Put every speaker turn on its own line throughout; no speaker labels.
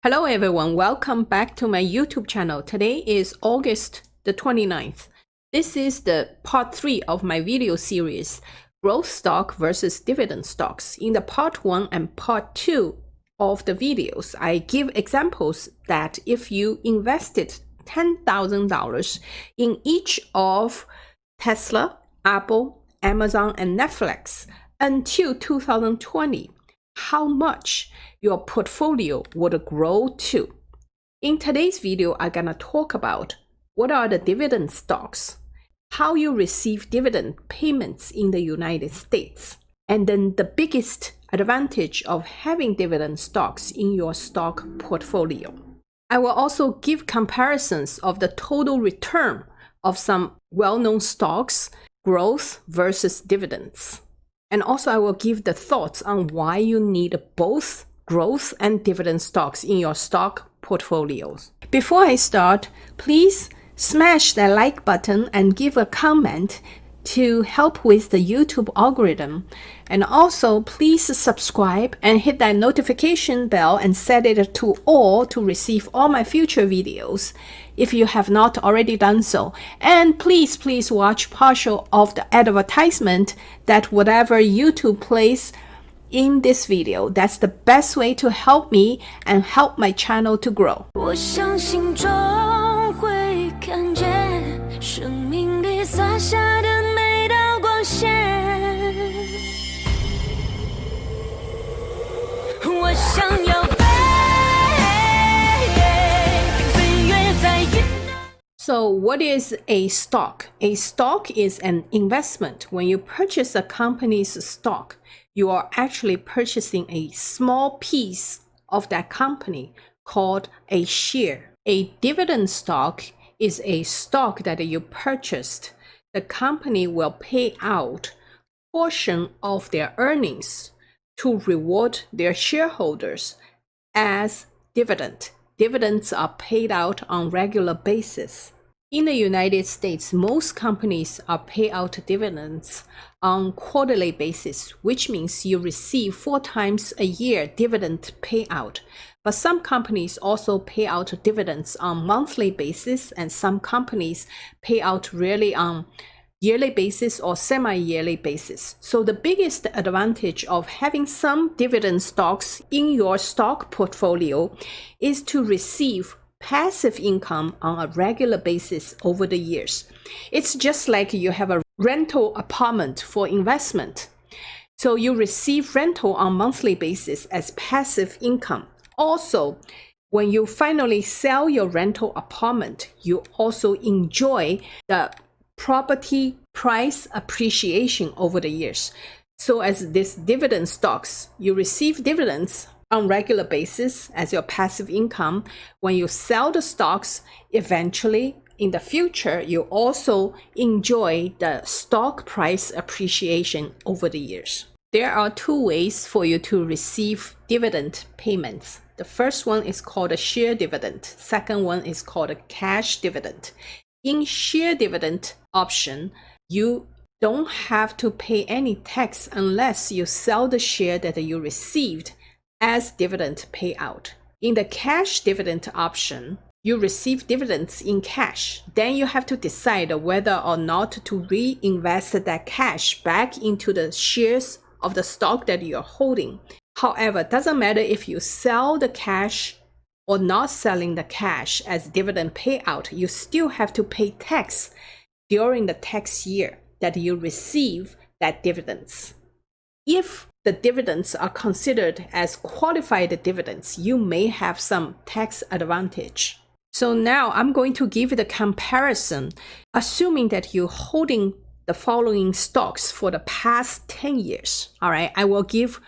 Hello everyone, welcome back to my YouTube channel. Today is August the 29th. This is the part 3 of my video series, Growth Stock versus Dividend Stocks. In the part 1 and part 2 of the videos, I give examples that if you invested $10,000 in each of Tesla, Apple, Amazon, and Netflix until 2020, how much your portfolio would grow to. In today's video, I'm gonna talk about what are the dividend stocks, how you receive dividend payments in the United States, and then the biggest advantage of having dividend stocks in your stock portfolio. I will also give comparisons of the total return of some well-known stocks, growth versus dividends. And also I will give the thoughts on why you need both growth and dividend stocks in your stock portfolios. Before I start, please smash that like button and give a comment to help with the YouTube algorithm. And also please subscribe and hit that notification bell and set it to all to receive all my future videos if you have not already done so. And please watch partial of the advertisement that whatever YouTube plays in this video. That's the best way to help me and help my channel to grow.
我相信终会看见生命里洒下的每道光线。我想要飞，飞跃在云端。
So what is a stock? A stock is an investment. When you purchase a company's stock, you are actually purchasing a small piece of that company called a share. A dividend stock is a stock that you purchased. The company will pay out a portion of their earnings to reward their shareholders as dividend. Dividends are paid out on regular basis. In the United States, most companies are pay out dividends on quarterly basis, which means you receive 4 times a year dividend payout. But some companies also pay out dividends on monthly basis, and some companies pay out really on yearly basis or semi-yearly basis. So the biggest advantage of having some dividend stocks in your stock portfolio is to receive passive income on a regular basis over the years. It's just like you have a rental apartment for investment. So you receive rental on monthly basis as passive income. Also, when you finally sell your rental apartment, you also enjoy the property price appreciation over the years. So as this dividend stocks, you receive dividends on regular basis as your passive income. When you sell the stocks, eventually in the future, you also enjoy the stock price appreciation over the years. There are 2 ways for you to receive dividend payments. The first one is called a share dividend. Second one is called a cash dividend. In share dividend option, you don't have to pay any tax unless you sell the share that you received as dividend payout. In the cash dividend option, you receive dividends in cash. Then you have to decide whether or not to reinvest that cash back into the shares of the stock that you're holding. However, it doesn't matter if you sell the cash or not selling the cash as dividend payout, you still have to pay tax during the tax year that you receive that dividends. If the dividends are considered as qualified dividends, you may have some tax advantage. So now I'm going to give the comparison, assuming that you're holding the following stocks for the past 10 years. All right, I will give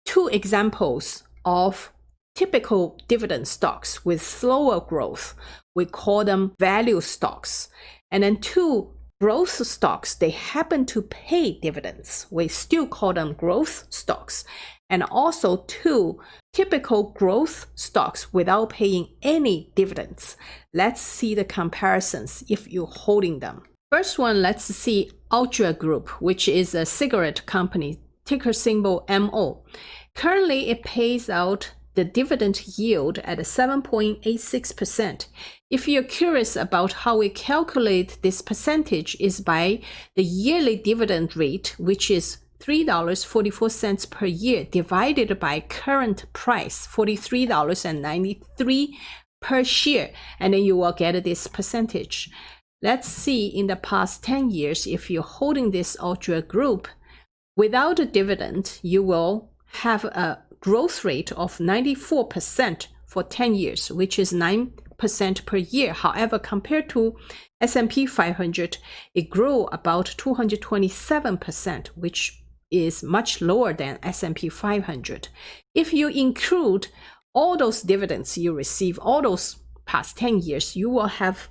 2 examples of typical dividend stocks with slower growth. We call them value stocks. And then 2 growth stocks, they happen to pay dividends. We still call them growth stocks. And also 2 typical growth stocks without paying any dividends. Let's see the comparisons if you're holding them. First one, let's see Ultra Group, which is a cigarette company, ticker symbol MO. Currently, it pays out the dividend yield at 7.86%. If you're curious about how we calculate this percentage, is by the yearly dividend rate, which is $3.44 per year, divided by current price, $43.93 per share, and then you will get this percentage. Let's see in the past 10 years, if you're holding this Ultra Group, without a dividend, you will have a growth rate of 94% for 10 years, which is 9% per year. However, compared to S&P 500, it grew about 227%, which is much lower than S&P 500. If you include all those dividends you receive, all those past 10 years, you will have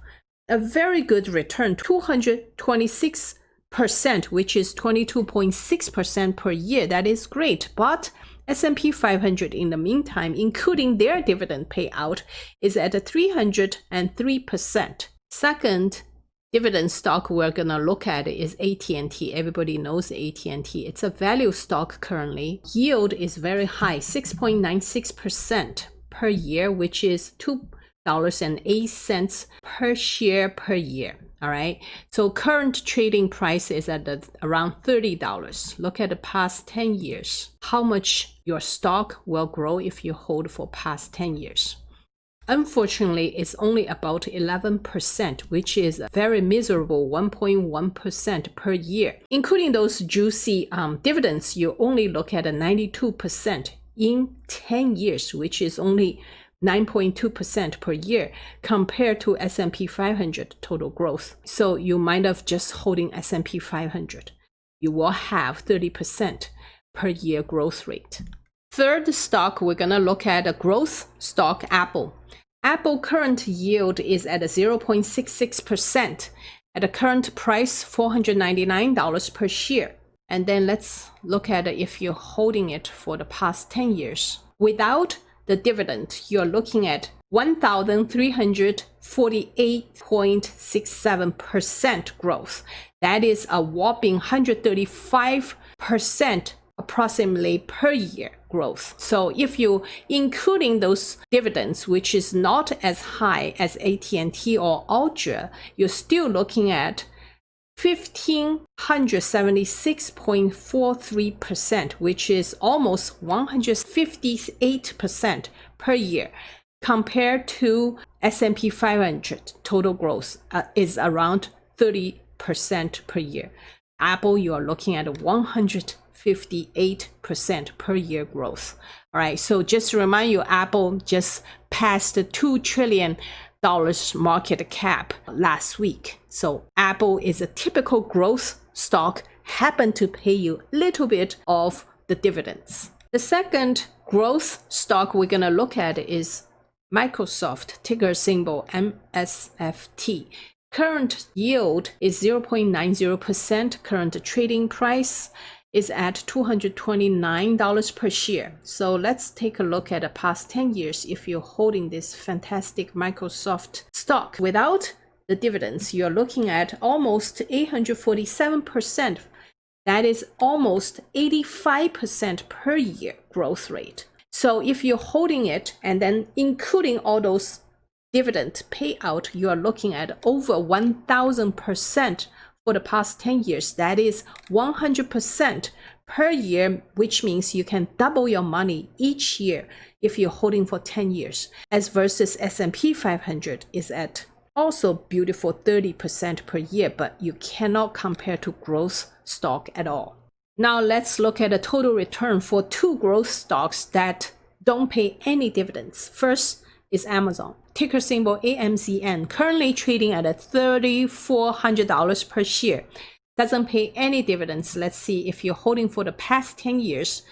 a very good return, 226%, which is 22.6% per year. That is great. But S&P 500 in the meantime, including their dividend payout, is at 303%. Second dividend stock we're going to look at is AT&T. Everybody knows AT&T. It's a value stock currently. Yield is very high, 6.96% per year, which is $2.08 per share per year. All right. So current trading price is at around $30. Look at the past 10 years. How much your stock will grow if you hold for past 10 years. Unfortunately, it's only about 11%, which is a very miserable 1.1% per year. Including those juicy dividends, you only look at a 92% in 10 years, which is only 9.2% per year compared to S&P 500 total growth. So you might have just holding S&P 500. You will have 30% per year growth rate. Third stock, we're going to look at a growth stock, Apple. Apple current yield is at 0.66%. At a current price, $499 per share. And then let's look at if you're holding it for the past 10 years. Without the dividend, you're looking at 1,348.67% growth. That is a whopping 135% approximately per year growth. So if you including those dividends, which is not as high as AT&T or Ultra, you're still looking at 1,576.43%, which is almost 158% per year, compared to S&P 500 total growth is around 30% per year. Apple, you are looking at 158% per year growth. All right, so just to remind you, Apple just passed the $2 trillion market cap last week. So Apple is a typical growth stock, happen to pay you a little bit of the dividends. The second growth stock we're going to look at is Microsoft, ticker symbol MSFT. Current yield is 0.90%. Current trading price is at $229 per share. So let's take a look at the past 10 years. If you're holding this fantastic Microsoft stock without the dividends, you're looking at almost 847%. That is almost 85% per year growth rate. So if you're holding it and then including all those dividend payout, you are looking at over 1,000% for the past 10 years. That is 100% per year, which means you can double your money each year if you're holding for 10 years, as versus S&P 500 is at also beautiful 30% per year, but you cannot compare to growth stock at all. Now let's look at the total return for two growth stocks that don't pay any dividends. First is Amazon, ticker symbol AMZN, currently trading at $3,400 per share. Doesn't pay any dividends. Let's see if you're holding for the past 10 years.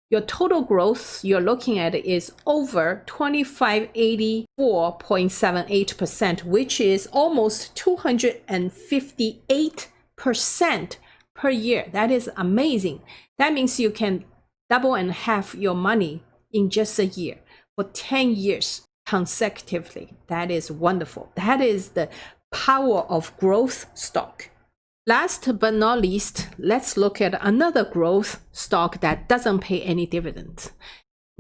Your total growth you're looking at is over 2584.78%, which is almost 258% per year. That is amazing. That means you can double and half your money in just a year for 10 years consecutively. That is wonderful. That is the power of growth stock. Last but not least, let's look at another growth stock that doesn't pay any dividends.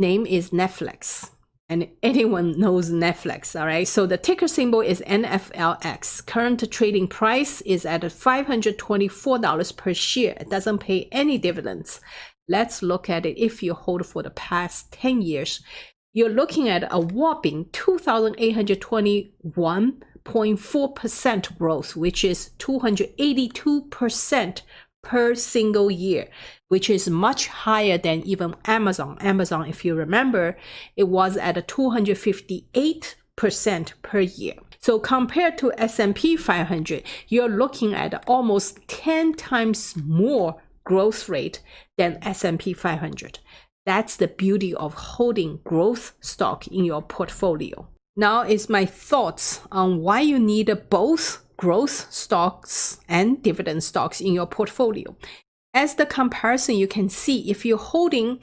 name is Netflix. And anyone knows Netflix, all right? So the ticker symbol is NFLX. Current trading price is at $524 per share. It doesn't pay any dividends. Let's look at it if you hold for the past 10 years. You're looking at a whopping 2,821.4% growth, which is 282% per single year, which is much higher than even Amazon. Amazon, if you remember, it was at a 258% per year. So compared to S&P 500, you're looking at almost 10 times more growth rate than S&P 500. That's the beauty of holding growth stock in your portfolio. Now is my thoughts on why you need both growth stocks and dividend stocks in your portfolio. As the comparison, you can see if you're holding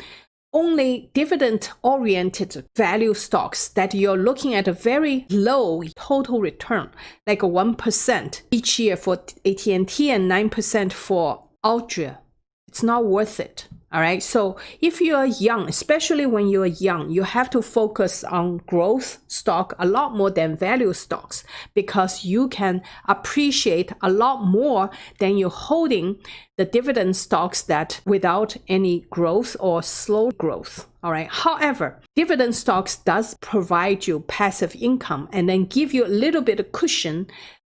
only dividend-oriented value stocks, that you're looking at a very low total return, like 1% each year for AT&T and 9% for Altria. It's not worth it. All right. So if you are young, especially when you are young, you have to focus on growth stock a lot more than value stocks, because you can appreciate a lot more than you're holding the dividend stocks that without any growth or slow growth. All right. However, dividend stocks does provide you passive income and then give you a little bit of cushion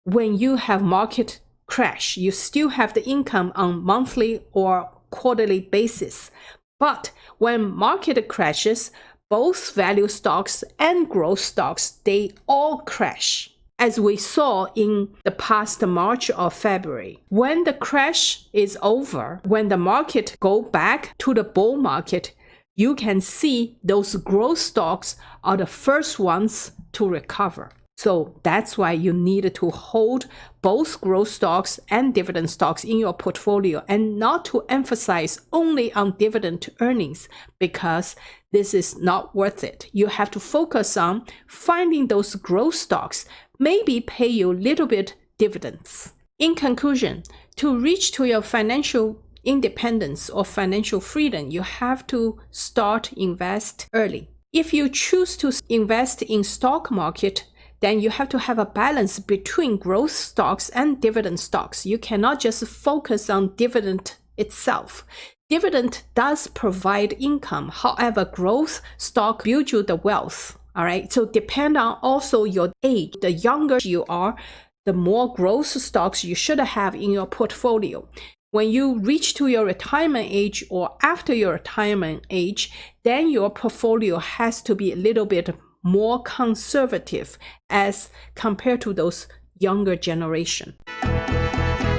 when you have market crash. You still have the income on monthly or quarterly basis. But when market crashes, both value stocks and growth stocks, they all crash, as we saw in the past March or February. When the crash is over, when the market go back to the bull market, you can see those growth stocks are the first ones to recover. So that's why you need to hold both growth stocks and dividend stocks in your portfolio, and not to emphasize only on dividend earnings, because this is not worth it. You have to focus on finding those growth stocks, maybe pay you a little bit dividends. In conclusion, to reach to your financial independence or financial freedom, you have to start invest early. If you choose to invest in stock market, then you have to have a balance between growth stocks and dividend stocks. You cannot just focus on dividend itself. Dividend does provide income. However, growth stock builds you the wealth. All right. So depend on also your age. The younger you are, the more growth stocks you should have in your portfolio. When you reach to your retirement age or after your retirement age, then your portfolio has to be a little bit more conservative as compared to those younger generation.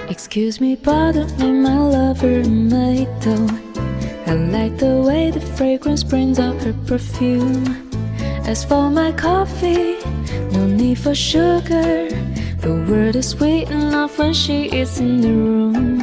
Excuse me, pardon me, my lover, my doll. I like the way the fragrance brings out her perfume. As for my coffee, no need for sugar. The word is sweet enough when she is in the room.